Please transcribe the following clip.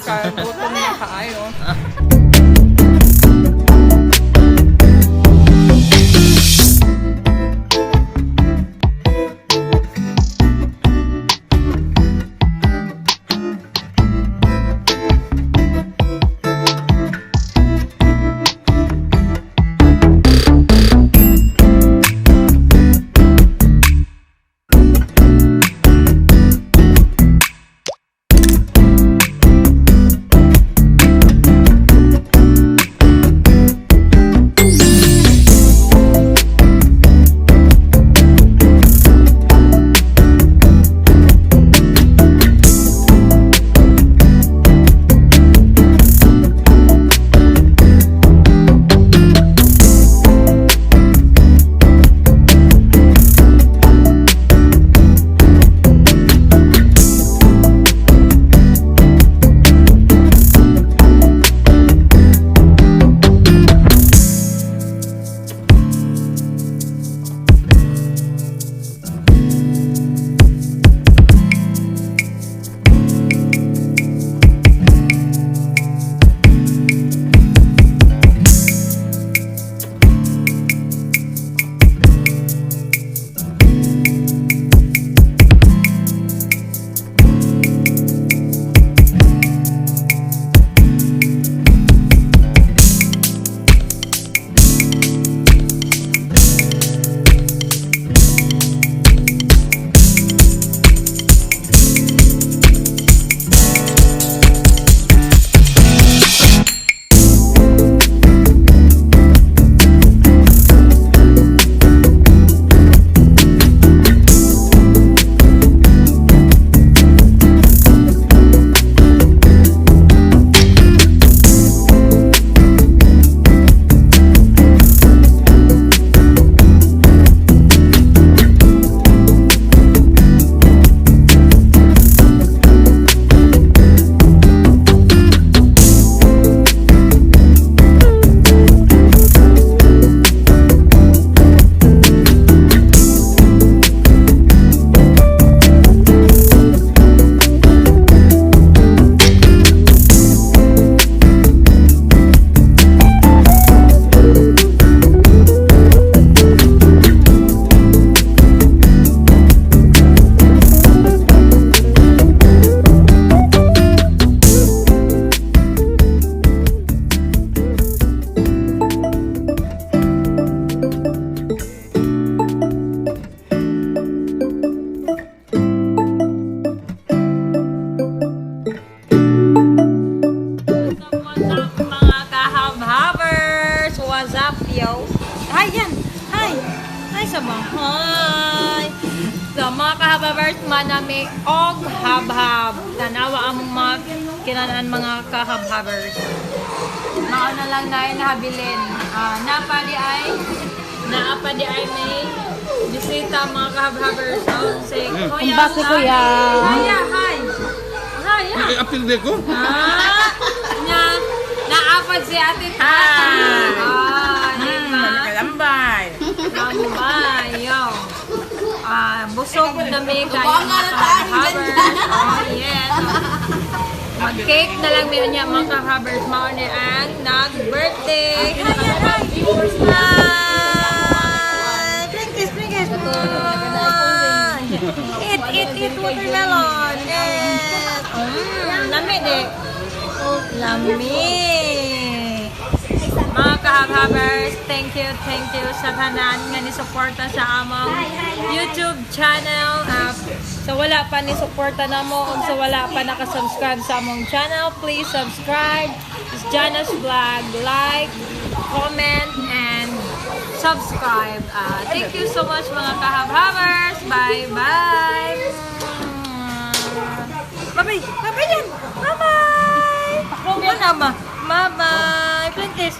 kain ka. Gutom na kaayo. Hi! So, mga kahababers, manami og habhab. Tanawa ang mga kinanaan mga kahabhabers. Mauna lang na nahabilin. Naapadi ay may bisita mga kahabhabers. So, si Kuya. Bakit kuya? Kuya, hi! Hi, Ay, apil din ko? Naapad si Ate Tati. Kalambay. Kalambay, yo. Busog na may kayo mga kahabers. Oh, yes. Mag-cake na lang meron niya mga kahabers. Mauna ang nag-birthday. Hi! Prinkis. Eat watermelon. Yes. Lami de. Lami. Mga kahabhabers, thank you sa tanan nga ni-suporta sa among YouTube channel. Sa wala pa ni-suporta na mo o sa wala pa nakasubscribe sa among channel, please subscribe. Sjanaj Vlog, like, comment, and subscribe. Thank you so much mga kahabhabers. Bye-bye. Bye-bye. Bye-bye yan. Bye-bye. Bye-bye. Bye-bye. Princess.